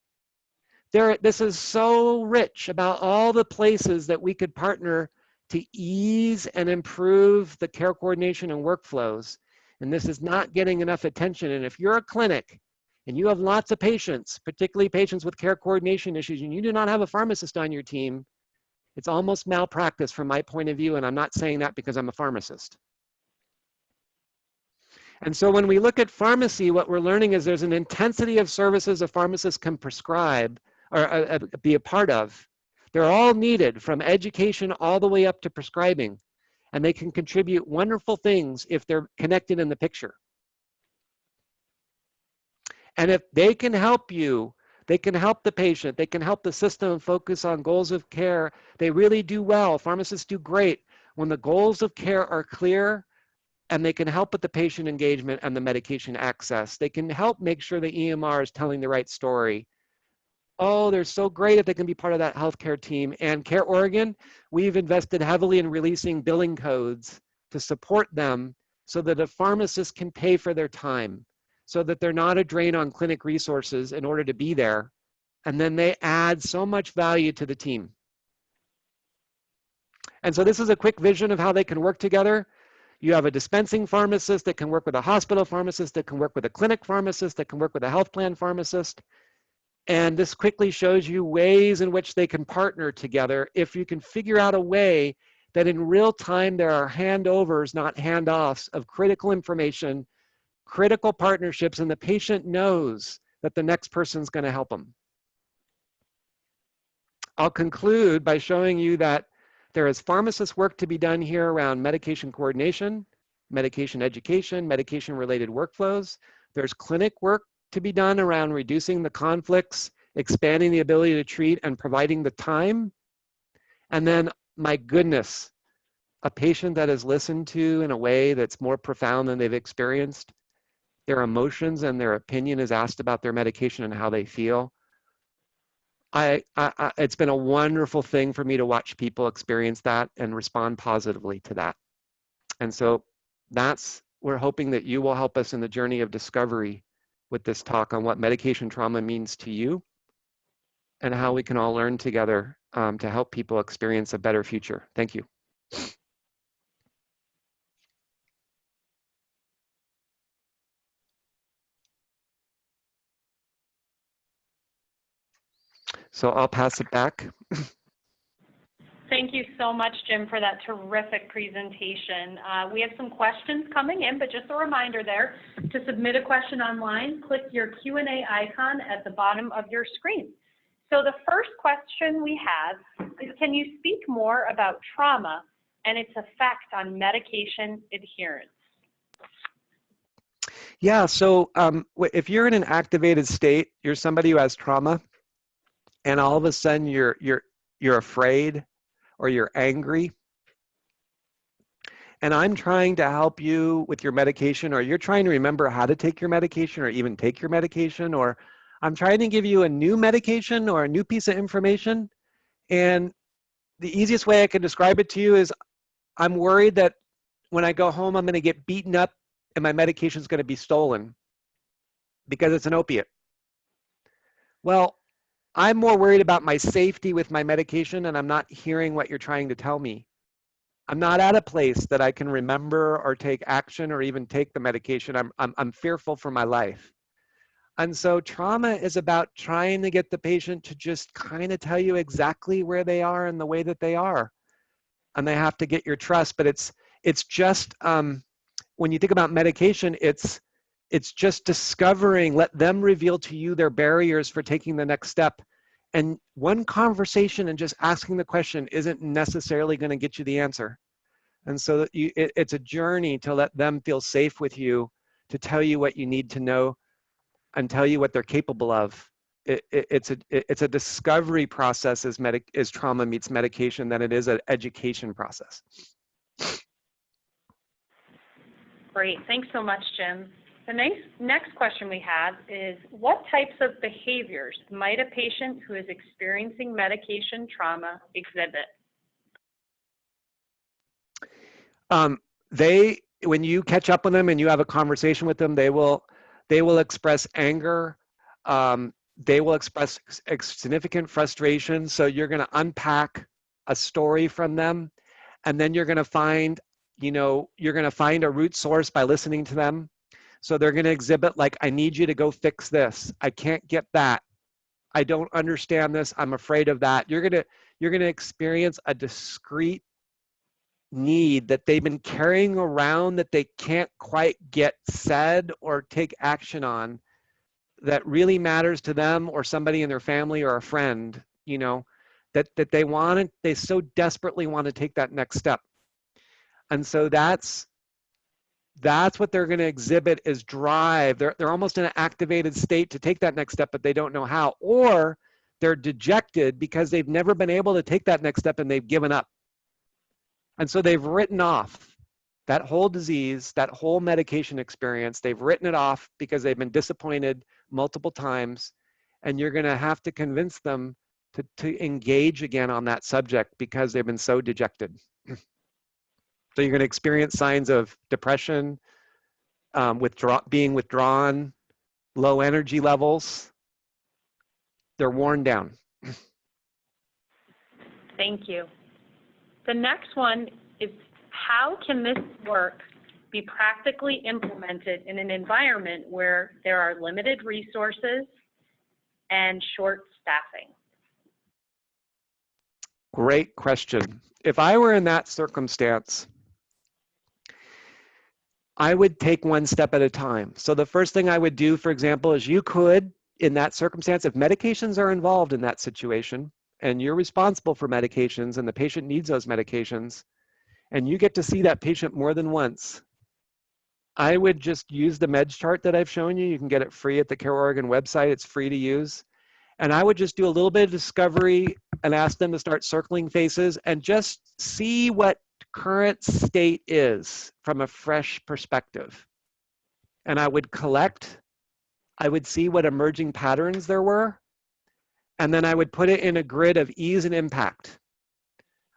This is so rich about all the places that we could partner to ease and improve the care coordination and workflows. And this is not getting enough attention. And if you're a clinic and you have lots of patients, particularly patients with care coordination issues, and you do not have a pharmacist on your team, it's almost malpractice from my point of view, and I'm not saying that because I'm a pharmacist. And so when we look at pharmacy, what we're learning is there's an intensity of services a pharmacist can prescribe or be a part of. They're all needed, from education all the way up to prescribing, and they can contribute wonderful things if they're connected in the picture. And if they can help you, they can help the patient, they can help the system focus on goals of care. They really do well. Pharmacists do great when the goals of care are clear and they can help with the patient engagement and the medication access. They can help make sure the EMR is telling the right story. Oh, they're so great if they can be part of that healthcare team. And CareOregon, we've invested heavily in releasing billing codes to support them so that a pharmacist can pay for their time, so that they're not a drain on clinic resources in order to be there. And then they add so much value to the team. And so this is a quick vision of how they can work together. You have a dispensing pharmacist that can work with a hospital pharmacist, that can work with a clinic pharmacist, that can work with a health plan pharmacist. And this quickly shows you ways in which they can partner together if you can figure out a way that in real time there are handovers, not handoffs, of critical information, critical partnerships, and the patient knows that the next person's going to help them. I'll conclude by showing you that there is pharmacist work to be done here around medication coordination, medication education, medication-related workflows. There's clinic work to be done around reducing the conflicts, expanding the ability to treat, and providing the time. And then, my goodness, a patient that is listened to in a way that's more profound than they've experienced. Their emotions and their opinion is asked about their medication and how they feel. It's been a wonderful thing for me to watch people experience that and respond positively to that. And so we're hoping that you will help us in the journey of discovery with this talk on what medication trauma means to you and how we can all learn together to help people experience a better future. Thank you. So I'll pass it back. Thank you so much, Jim, for that terrific presentation. We have some questions coming in, but just a reminder there, to submit a question online, click your Q&A icon at the bottom of your screen. So the first question we have is, can you speak more about trauma and its effect on medication adherence? Yeah, so if you're in an activated state, you're somebody who has trauma, and all of a sudden you're afraid or you're angry, and I'm trying to help you with your medication, or you're trying to remember how to take your medication or even take your medication, or I'm trying to give you a new medication or a new piece of information, and the easiest way I can describe it to you is I'm worried that when I go home I'm going to get beaten up and my medication is going to be stolen because it's an opiate. Well, I'm more worried about my safety with my medication, and I'm not hearing what you're trying to tell me. I'm not at a place that I can remember or take action or even take the medication. I'm fearful for my life. And so trauma is about trying to get the patient to just kind of tell you exactly where they are and the way that they are. And they have to get your trust, but it's just, when you think about medication, it's just discovering, let them reveal to you their barriers for taking the next step. And one conversation and just asking the question isn't necessarily going to get you the answer. And so it's a journey to let them feel safe with you, to tell you what you need to know and tell you what they're capable of. It's a discovery process as trauma meets medication than it is an education process. Great, thanks so much, Jim. The next question we have is, what types of behaviors might a patient who is experiencing medication trauma exhibit? When you catch up with them and you have a conversation with them, they will express anger. They will express significant frustration. So you're going to unpack a story from them, and then you're going to find, you're going to find a root source by listening to them. So they're going to exhibit like, I need you to go fix this. I can't get that. I don't understand this. I'm afraid of that. You're going to experience a discrete need that they've been carrying around that they can't quite get said or take action on, that really matters to them or somebody in their family or a friend, that they so desperately want to take that next step. And so that's what they're going to exhibit, is drive. They're almost in an activated state to take that next step, but they don't know how. Or they're dejected because they've never been able to take that next step and they've given up. And so they've written off that whole disease, that whole medication experience. They've written it off because they've been disappointed multiple times. And you're going to have to convince them to engage again on that subject because they've been so dejected. So you're going to experience signs of depression, being withdrawn, low energy levels. They're worn down. Thank you. The next one is, how can this work be practically implemented in an environment where there are limited resources and short staffing? Great question. If I were in that circumstance, I would take one step at a time. So the first thing I would do, for example, is you could, in that circumstance, if medications are involved in that situation, and you're responsible for medications and the patient needs those medications, and you get to see that patient more than once, I would just use the meds chart that I've shown you. You can get it free at the CareOregon website. It's free to use. And I would just do a little bit of discovery and ask them to start circling faces and just see what current state is from a fresh perspective. And I would collect, I would see what emerging patterns there were, and then I would put it in a grid of ease and impact.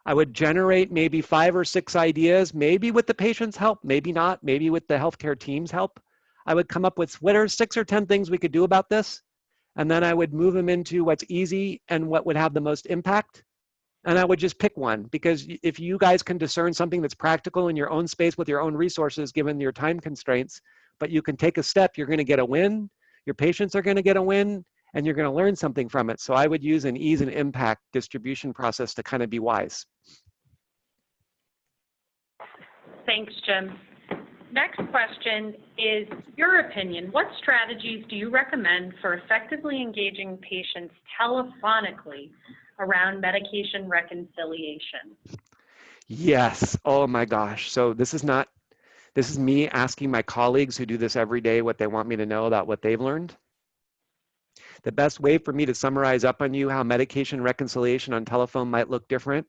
I would generate maybe 5 or 6 ideas, maybe with the patient's help, maybe not, maybe with the healthcare team's help. I would come up with what are 6 or 10 things we could do about this, and then I would move them into what's easy and what would have the most impact. And I would just pick one, because if you guys can discern something that's practical in your own space with your own resources, given your time constraints, but you can take a step, you're going to get a win, your patients are going to get a win, and you're going to learn something from it. So I would use an ease and impact distribution process to kind of be wise. Thanks, Jim. Next question is your opinion. What strategies do you recommend for effectively engaging patients telephonically around medication reconciliation? Yes. Oh my gosh. So this is me asking my colleagues who do this every day what they want me to know about what they've learned. The best way for me to summarize up on you how medication reconciliation on telephone might look different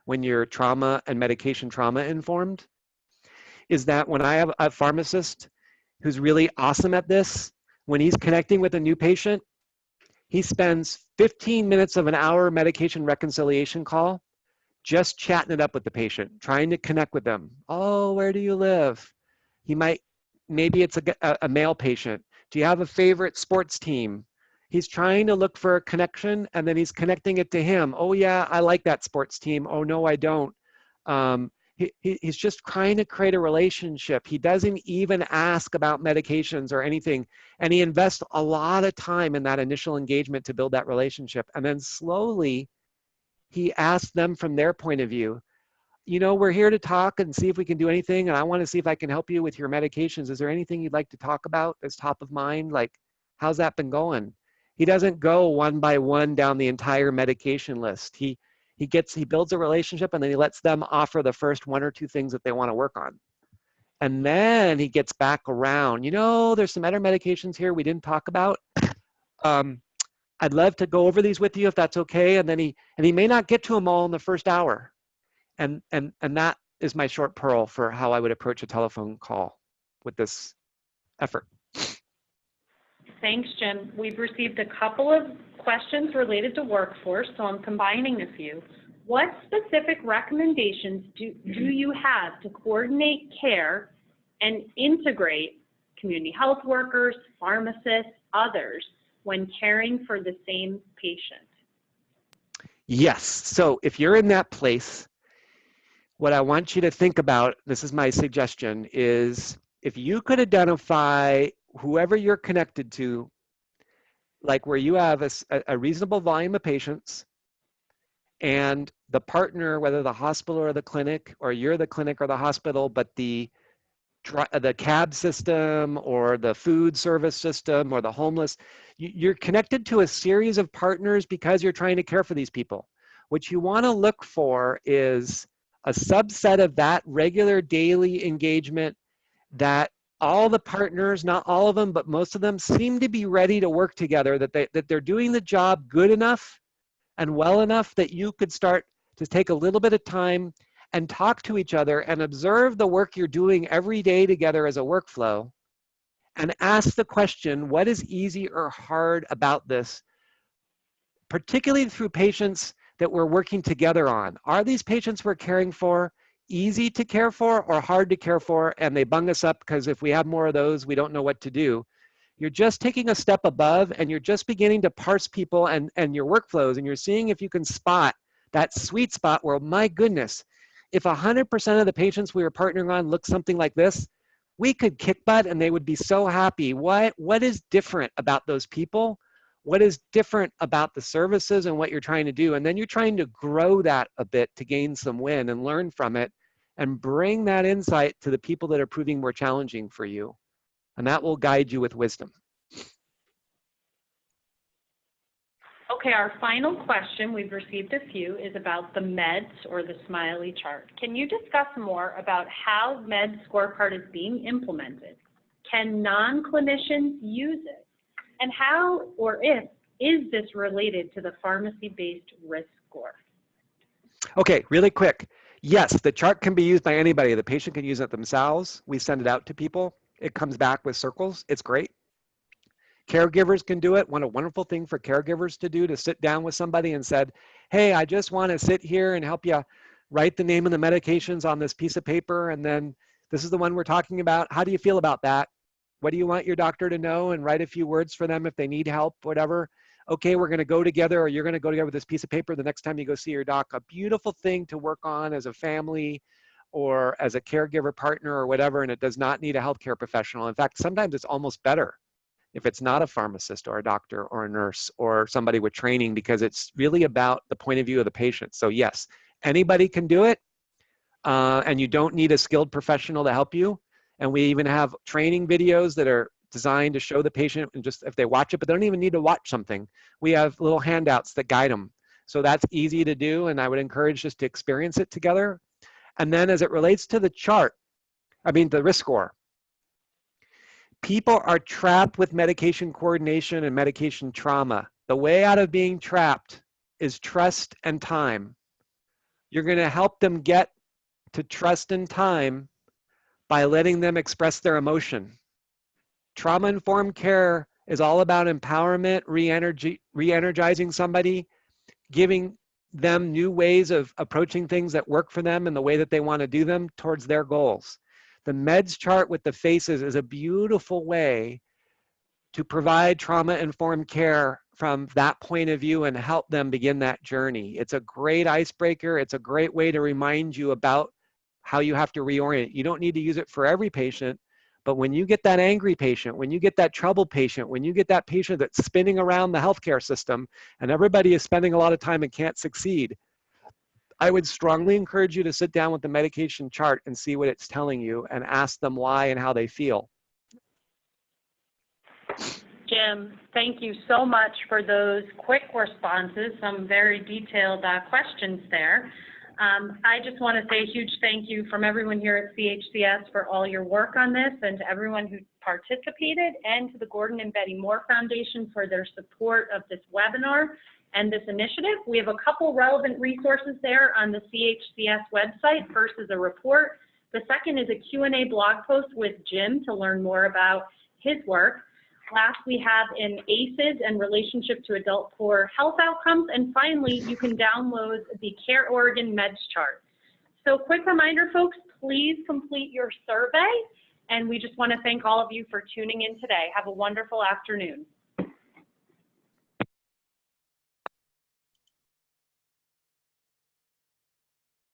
when you're trauma and medication trauma informed is that when I have a pharmacist who's really awesome at this, when he's connecting with a new patient, he spends 15 minutes of an hour medication reconciliation call just chatting it up with the patient, trying to connect with them. Oh, where do you live? Maybe it's a male patient. Do you have a favorite sports team? He's trying to look for a connection, and then he's connecting it to him. Oh yeah, I like that sports team. Oh no, I don't. He's just trying to create a relationship. He doesn't even ask about medications or anything. And he invests a lot of time in that initial engagement to build that relationship. And then slowly, he asks them from their point of view, we're here to talk and see if we can do anything. And I want to see if I can help you with your medications. Is there anything you'd like to talk about that's top of mind? Like, how's that been going? He doesn't go one by one down the entire medication list. He builds a relationship, and then he lets them offer the first 1 or 2 things that they want to work on. And then he gets back around, there's some other medications here we didn't talk about. I'd love to go over these with you if that's okay. And then he may not get to them all in the first hour. And that is my short pearl for how I would approach a telephone call. with this effort. Thanks, Jim. We've received a couple of questions related to workforce, so I'm combining a few. What specific recommendations do you have to coordinate care and integrate community health workers, pharmacists, others when caring for the same patient? Yes, so if you're in that place, what I want you to think about, this is my suggestion, is if you could identify whoever you're connected to, like where you have a reasonable volume of patients, and the partner, whether the hospital or the clinic, or you're the clinic or the hospital, but the cab system or the food service system or the homeless, you're connected to a series of partners because you're trying to care for these people. What you want to look for is a subset of that regular daily engagement that all the partners, not all of them, but most of them seem to be ready to work together, that they're doing the job good enough and well enough that you could start to take a little bit of time and talk to each other and observe the work you're doing every day together as a workflow, and ask the question, what is easy or hard about this, particularly through patients that we're working together on? Are these patients we're caring for easy to care for or hard to care for, and they bung us up because if we have more of those, we don't know what to do? You're just taking a step above, and you're just beginning to parse people and your workflows, and you're seeing if you can spot that sweet spot where, my goodness, if 100% of the patients we were partnering on look something like this, we could kick butt and they would be so happy. What is different about those people? What is different about the services and what you're trying to do? And then you're trying to grow that a bit to gain some win and learn from it and bring that insight to the people that are proving more challenging for you. And that will guide you with wisdom. Okay, our final question, we've received a few, is about the meds or the smiley chart. Can you discuss more about how med scorecard is being implemented? Can non-clinicians use it? And how or if is this related to the pharmacy-based risk score? Okay, really quick. Yes, the chart can be used by anybody. The patient can use it themselves. We send it out to people. It comes back with circles. It's great. Caregivers can do it. What a wonderful thing for caregivers to do, to sit down with somebody and said, hey, I just want to sit here and help you write the name of the medications on this piece of paper, and then this is the one we're talking about. How do you feel about that? What do you want your doctor to know? And write a few words for them if they need help, whatever. Okay, we're going to go together, or you're going to go together with this piece of paper the next time you go see your doc. A beautiful thing to work on as a family or as a caregiver partner or whatever, and it does not need a healthcare professional. In fact, sometimes it's almost better if it's not a pharmacist or a doctor or a nurse or somebody with training, because it's really about the point of view of the patient. So yes, anybody can do it, and you don't need a skilled professional to help you. And we even have training videos that are designed to show the patient, and just if they watch it, but they don't even need to watch something. We have little handouts that guide them. So that's easy to do, and I would encourage just to experience it together. And then as it relates to the chart, the risk score, people are trapped with medication coordination and medication trauma. The way out of being trapped is trust and time. You're going to help them get to trust and time by letting them express their emotion. Trauma-informed care is all about empowerment, re-energizing somebody, giving them new ways of approaching things that work for them and the way that they want to do them towards their goals. The meds chart with the faces is a beautiful way to provide trauma-informed care from that point of view and help them begin that journey. It's a great icebreaker. It's a great way to remind you about how you have to reorient. You don't need to use it for every patient, but when you get that angry patient, when you get that troubled patient, when you get that patient that's spinning around the healthcare system and everybody is spending a lot of time and can't succeed, I would strongly encourage you to sit down with the medication chart and see what it's telling you and ask them why and how they feel. Jim, thank you so much for those quick responses, some very detailed questions there. I just want to say a huge thank you from everyone here at CHCS for all your work on this, and to everyone who participated, and to the Gordon and Betty Moore Foundation for their support of this webinar and this initiative. We have a couple relevant resources there on the CHCS website. First is a report The second is a Q&A blog post with Jim to learn more about his work. Last, we have an ACEs and relationship to adult poor health outcomes. And finally, you can download the CareOregon meds chart. So quick reminder, folks, please complete your survey. And we just want to thank all of you for tuning in today. Have a wonderful afternoon.